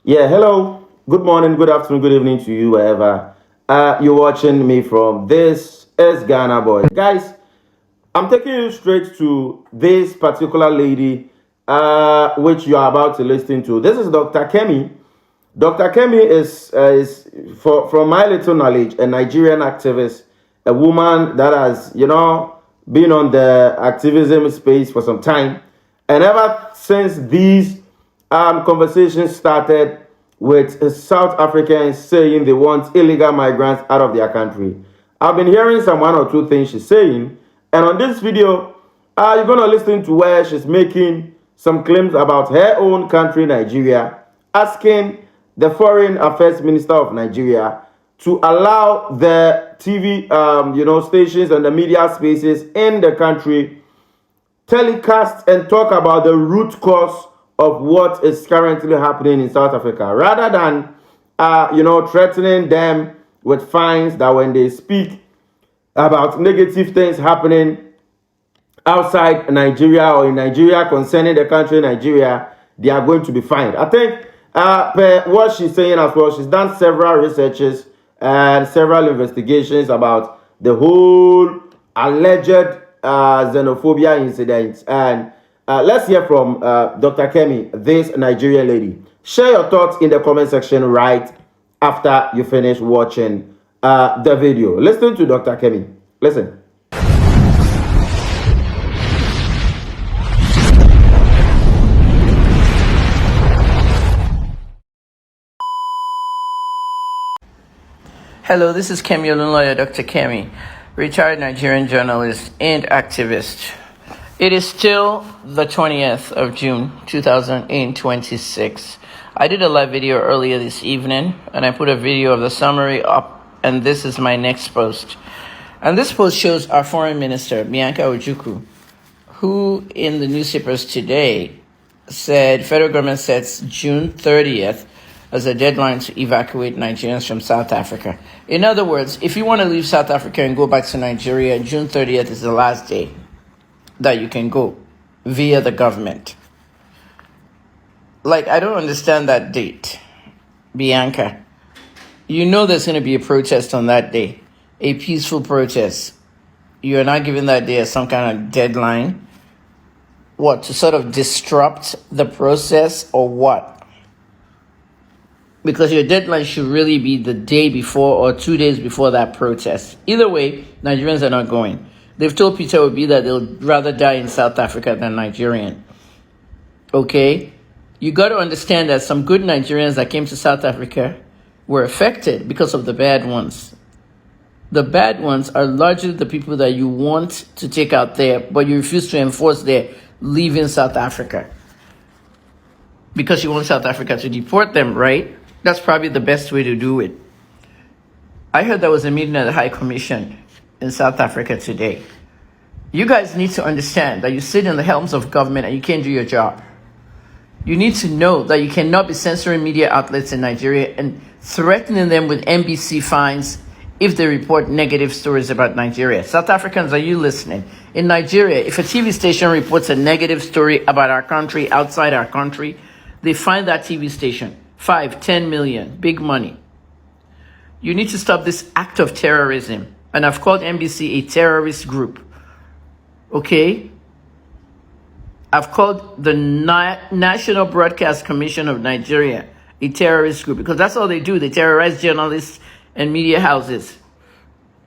Yeah, hello. Good morning, good afternoon, good evening to you, wherever you're watching me from. This is Ghana Boy. Guys, I'm taking you straight to this particular lady, which you are about to listen to. This is Dr. Kemi. Dr. Kemi is from my little knowledge, a Nigerian activist, a woman that has, been on the activism space for some time. And ever since these conversations started with South Africans saying they want illegal migrants out of their country, I've been hearing some one or two things she's saying. And on this video, you're going to listen to where she's making some claims about her own country, Nigeria, asking the Foreign Affairs Minister of Nigeria to allow the TV, stations and the media spaces in the country telecast and talk about the root cause of what is currently happening in South Africa, rather than, threatening them with fines that when they speak about negative things happening outside Nigeria or in Nigeria concerning the country Nigeria, they are going to be fined. I think per what she's saying as well, she's done several researches and several investigations about the whole alleged xenophobia incident. And let's hear from Dr. Kemi, this Nigerian lady. Share your thoughts in the comment section right after you finish watching the video. Listen to Dr. Kemi. Listen. Hello, this is Kemi lawyer, Dr. Kemi, retired Nigerian journalist and activist. It is still the 20th of June, 2026. I did a live video earlier this evening, and I put a video of the summary up, and this is my next post. And this post shows our foreign minister, Bianca Ojukwu, who in the newspapers today said federal government sets June 30th as a deadline to evacuate Nigerians from South Africa. In other words, if you want to leave South Africa and go back to Nigeria, June 30th is the last day that you can go via the government. I don't understand that date, Bianca. You know there's going to be a protest on that day, a peaceful protest. You're not giving that day as some kind of deadline. What, to sort of disrupt the process or what? Because your deadline should really be the day before or 2 days before that protest. Either way, Nigerians are not going. They've told Peter Obi that they'll rather die in South Africa than Nigerian. Okay? You got to understand that some good Nigerians that came to South Africa were affected because of the bad ones. The bad ones are largely the people that you want to take out there, but you refuse to enforce their leaving South Africa. Because you want South Africa to deport them, right? That's probably the best way to do it. I heard there was a meeting at the High Commission in South Africa today. You guys need to understand that you sit in the helms of government and you can't do your job. You need to know that you cannot be censoring media outlets in Nigeria and threatening them with NBC fines if they report negative stories about Nigeria. South Africans, are you listening? In Nigeria, if a TV station reports a negative story about our country outside our country, they fine that TV station 5, 10 million, big money. You need to stop this act of terrorism. And I've called NBC a terrorist group. Okay? I've called the National Broadcast Commission of Nigeria a terrorist group because that's all they do. They terrorize journalists and media houses.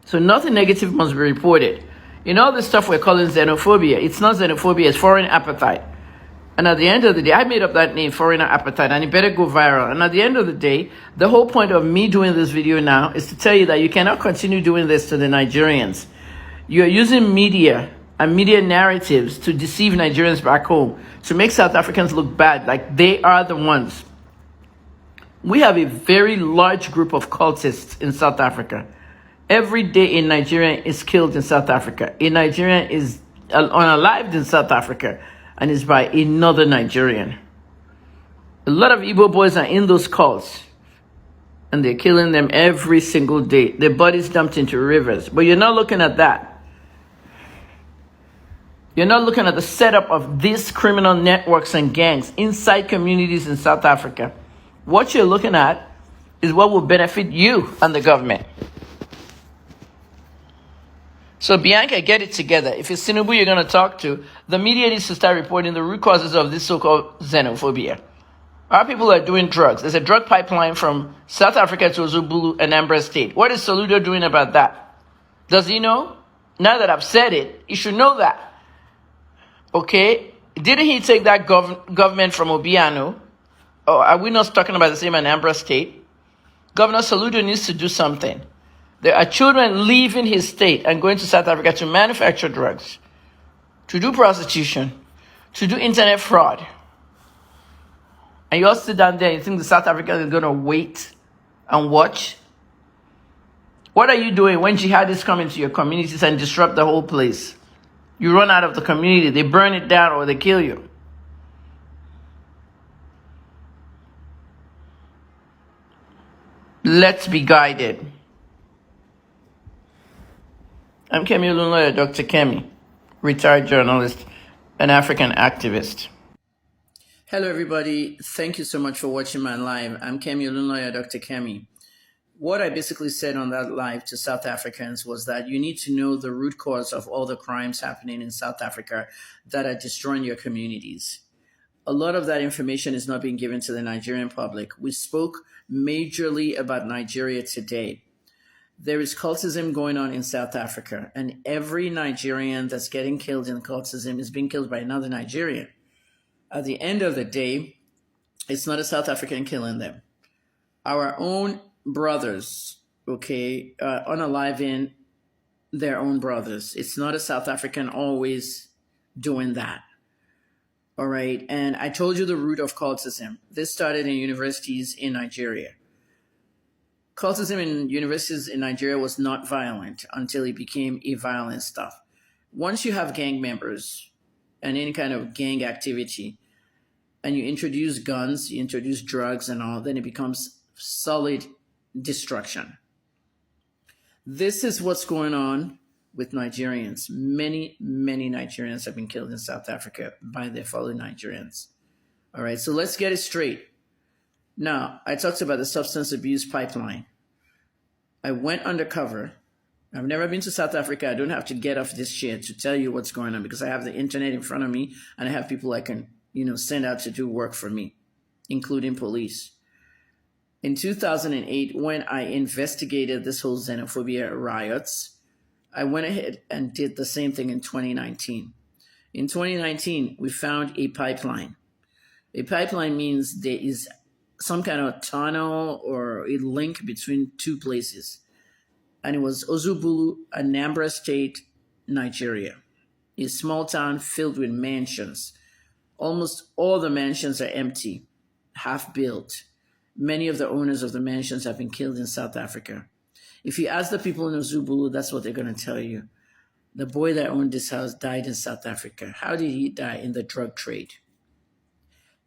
So nothing negative must be reported. In all this stuff we're calling xenophobia, it's not xenophobia, it's foreign appetite. And at the end of the day, I made up that name, foreigner appetite, and it better go viral. And at the end of the day, the whole point of me doing this video now is to tell you that you cannot continue doing this to the Nigerians. You're using media and media narratives to deceive Nigerians back home, to make South Africans look bad, like they are the ones. We have a very large group of cultists in South Africa. Every day a Nigerian is killed in South Africa. A Nigerian is unalived in South Africa, and it's by another Nigerian. A lot of Igbo boys are in those cults, and they're killing them every single day. Their bodies dumped into rivers. But you're not looking at that. You're not looking at the setup of these criminal networks and gangs inside communities in South Africa. What you're looking at is what will benefit you and the government. So Bianca, get it together. If it's Tinubu you're going to talk to, the media needs to start reporting the root causes of this so-called xenophobia. Our people are doing drugs. There's a drug pipeline from South Africa to Zulu and Anambra State. What is Soludo doing about that? Does he know? Now that I've said it, he should know that. Okay? Didn't he take that government from Obiano? Or are we not talking about the same Anambra State? Governor Soludo needs to do something. There are children leaving his state and going to South Africa to manufacture drugs, to do prostitution, to do internet fraud. And you all sit down there and you think the South Africans are going to wait and watch? What are you doing when jihadists come into your communities and disrupt the whole place? You run out of the community, they burn it down or they kill you. Let's be guided. I'm Kemi lawyer, Dr. Kemi, retired journalist and African activist. Hello, everybody. Thank you so much for watching my live. I'm Kemi lawyer, Dr. Kemi. What I basically said on that live to South Africans was that you need to know the root cause of all the crimes happening in South Africa that are destroying your communities. A lot of that information is not being given to the Nigerian public. We spoke majorly about Nigeria today. There is cultism going on in South Africa, and every Nigerian that's getting killed in cultism is being killed by another Nigerian. At the end of the day, it's not a South African killing them. Our own brothers, unaliving their own brothers. It's not a South African always doing that. All right. And I told you the root of cultism. This started in universities in Nigeria. Cultism in universities in Nigeria was not violent until it became a violent stuff. Once you have gang members and any kind of gang activity, and you introduce guns, you introduce drugs and all, then it becomes solid destruction. This is what's going on with Nigerians. Many, many Nigerians have been killed in South Africa by their fellow Nigerians. All right, so let's get it straight. Now, I talked about the substance abuse pipeline. I went undercover. I've never been to South Africa. I don't have to get off this chair to tell you what's going on because I have the internet in front of me and I have people I can, send out to do work for me, including police. In 2008, when I investigated this whole xenophobia riots, I went ahead and did the same thing in 2019. In 2019, we found a pipeline. A pipeline means there is some kind of tunnel or a link between two places. And it was Ozubulu, Anambra State, Nigeria, a small town filled with mansions. Almost all the mansions are empty, half built. Many of the owners of the mansions have been killed in South Africa. If you ask the people in Ozubulu, that's what they're going to tell you. The boy that owned this house died in South Africa. How did he die? In the drug trade.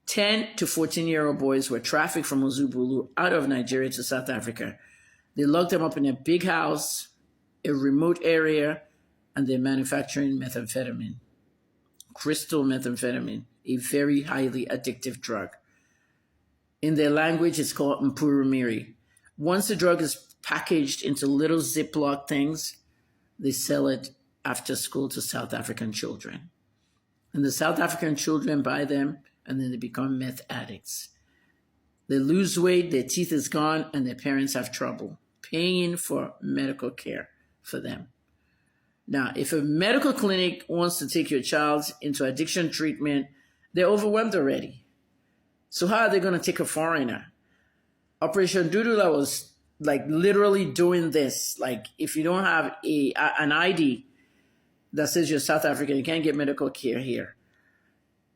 10 to 14-year-old boys were trafficked from Ozubulu out of Nigeria to South Africa. They locked them up in a big house, a remote area, and they're manufacturing methamphetamine, crystal methamphetamine, a very highly addictive drug. In their language, it's called mpurumiri. Once the drug is packaged into little Ziploc things, they sell it after school to South African children. And the South African children buy them, and then they become meth addicts. They lose weight, their teeth is gone, and their parents have trouble paying for medical care for them. Now, if a medical clinic wants to take your child into addiction treatment, they're overwhelmed already. So how are they going to take a foreigner? Operation Dudula was literally doing this. If you don't have an ID that says you're South African, you can't get medical care here.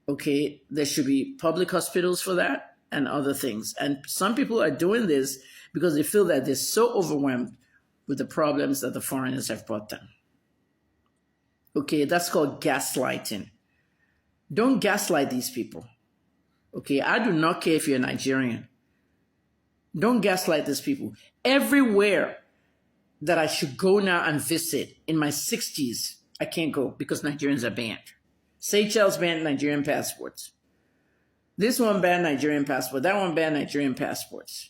Okay, there should be public hospitals for that and other things. And some people are doing this because they feel that they're so overwhelmed with the problems that the foreigners have brought them. Okay, that's called gaslighting. Don't gaslight these people. Okay, I do not care if you're Nigerian. Don't gaslight these people. Everywhere that I should go now and visit in my 60s, I can't go because Nigerians are banned. Seychelles banned Nigerian passports. This one banned Nigerian passport. That one banned Nigerian passports.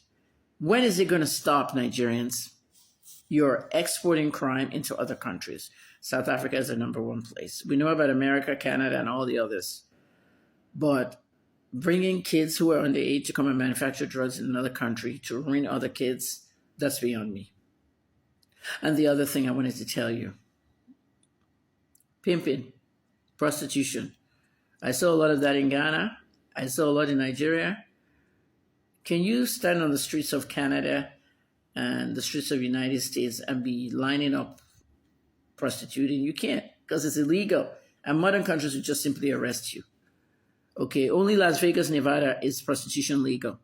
When is it going to stop, Nigerians? You're exporting crime into other countries. South Africa is the number one place. We know about America, Canada, and all the others. But bringing kids who are underage to come and manufacture drugs in another country to ruin other kids, that's beyond me. And the other thing I wanted to tell you, pimping, prostitution. I saw a lot of that in Ghana. I saw a lot in Nigeria. Can you stand on the streets of Canada and the streets of the United States and be lining up prostituting? You can't, because it's illegal. And modern countries would just simply arrest you. Okay, only Las Vegas, Nevada is prostitution legal.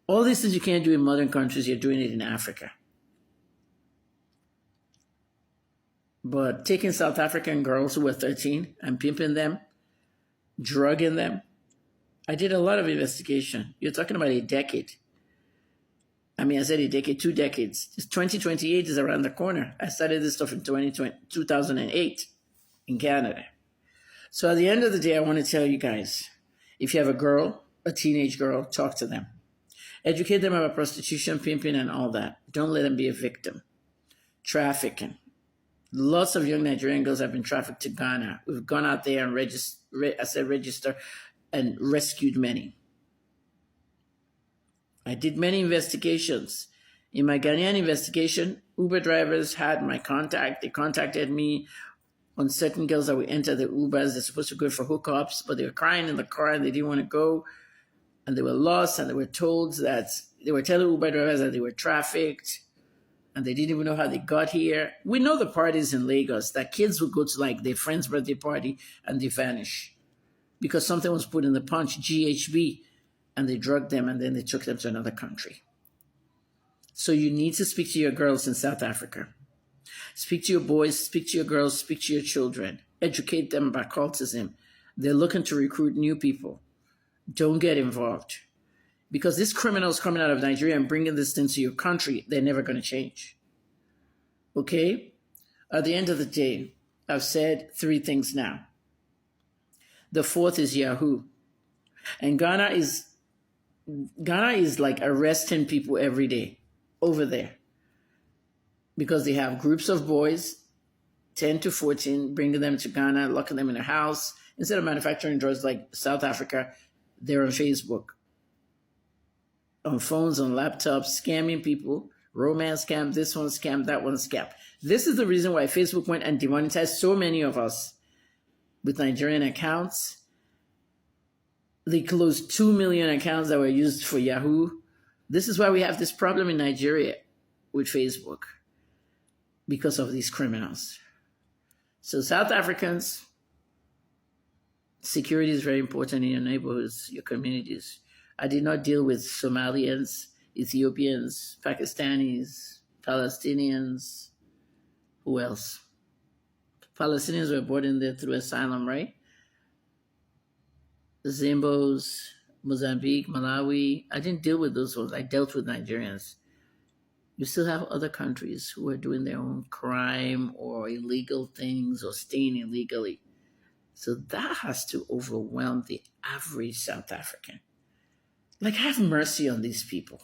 All these things you can't do in modern countries, you're doing it in Africa. But taking South African girls who were 13 and pimping them, drugging them, I did a lot of investigation. You're talking about a decade. I mean, I said a decade, 2 decades. 2028 is around the corner. I started this stuff in 2008 in Canada. So at the end of the day, I want to tell you guys, if you have a girl, a teenage girl, talk to them. Educate them about prostitution, pimping, and all that. Don't let them be a victim. Trafficking. Lots of young Nigerian girls have been trafficked to Ghana. We've gone out there and register and rescued many. I did many investigations. In my Ghanaian investigation, Uber drivers had my contact. They contacted me on certain girls that would enter the Ubers. They're supposed to go for hookups, but they were crying in the car and they didn't want to go. And they were lost and they were told that they were telling Uber drivers that they were trafficked and they didn't even know how they got here. We know the parties in Lagos that kids would go to like their friend's birthday party and they vanish because something was put in the punch, GHB, and they drugged them and then they took them to another country. So you need to speak to your girls in South Africa. Speak to your boys, speak to your girls, speak to your children. Educate them about cultism. They're looking to recruit new people. Don't get involved. Because these criminals coming out of Nigeria and bringing this thing to your country, they're never going to change. Okay? At the end of the day, I've said 3 things now. The 4th is Yahoo. And Ghana is like arresting people every day over there. Because they have groups of boys, 10 to 14, bringing them to Ghana, locking them in a house. Instead of manufacturing drugs like South Africa, they're on Facebook, on phones, on laptops, scamming people, romance scam, this one scam, that one scam. This is the reason why Facebook went and demonetized so many of us with Nigerian accounts. They closed 2 million accounts that were used for Yahoo. This is why we have this problem in Nigeria with Facebook, because of these criminals. So South Africans, security is very important in your neighborhoods, your communities. I did not deal with Somalians, Ethiopians, Pakistanis, Palestinians. Who else? Palestinians were brought in there through asylum, right? The Zimbos, Mozambique, Malawi. I didn't deal with those ones. I dealt with Nigerians. You still have other countries who are doing their own crime or illegal things or staying illegally. So that has to overwhelm the average South African. Like, have mercy on these people.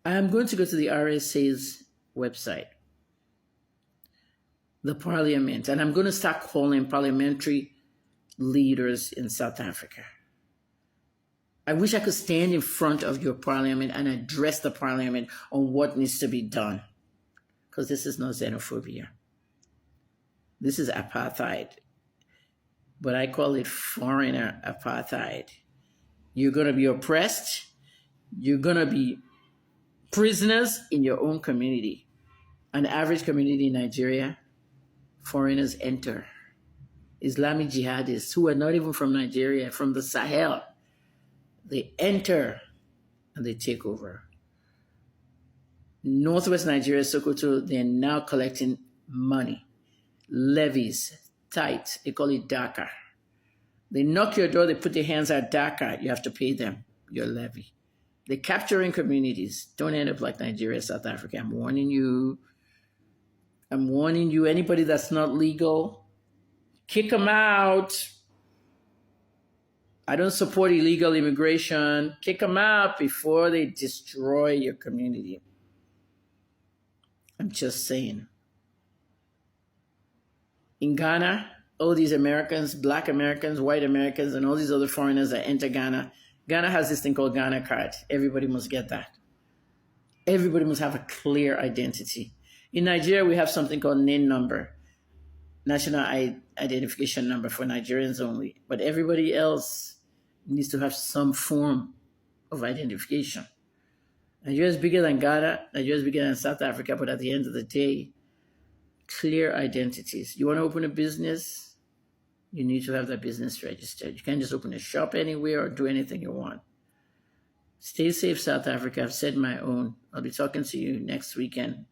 I am going to go to the RSA's website, the parliament, and I'm going to start calling parliamentary leaders in South Africa. I wish I could stand in front of your parliament and address the parliament on what needs to be done. Because this is not xenophobia. This is apartheid. But I call it foreigner apartheid. You're going to be oppressed. You're going to be prisoners in your own community. An average community in Nigeria, foreigners enter. Islamic jihadists who are not even from Nigeria, from the Sahel. They enter and they take over. Northwest Nigeria, Sokoto, they're now collecting money, levies, tithes. They call it DACA. They knock your door, they put their hands at DACA. You have to pay them your levy. They're capturing communities. Don't end up like Nigeria, South Africa. I'm warning you. Anybody that's not legal, kick them out. I don't support illegal immigration. Kick them out before they destroy your community. I'm just saying. In Ghana, all these Americans, black Americans, white Americans, and all these other foreigners that enter Ghana, Ghana has this thing called Ghana card. Everybody must get that. Everybody must have a clear identity. In Nigeria, we have something called NIN number, National Identification Number for Nigerians only. But everybody else needs to have some form of identification. Nigeria is bigger than Ghana, Nigeria is bigger than South Africa, but at the end of the day, clear identities. You want to open a business, you need to have that business registered. You can't just open a shop anywhere or do anything you want. Stay safe, South Africa. I've said my own. I'll be talking to you next weekend.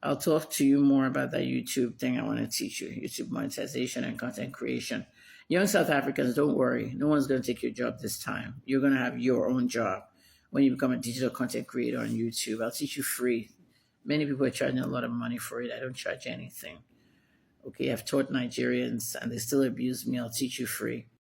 I'll talk to you more about that YouTube thing I want to teach you, YouTube monetization and content creation. Young South Africans, don't worry. No one's going to take your job this time. You're going to have your own job when you become a digital content creator on YouTube. I'll teach you free. Many people are charging a lot of money for it. I don't charge anything. Okay, I've taught Nigerians and they still abuse me. I'll teach you free.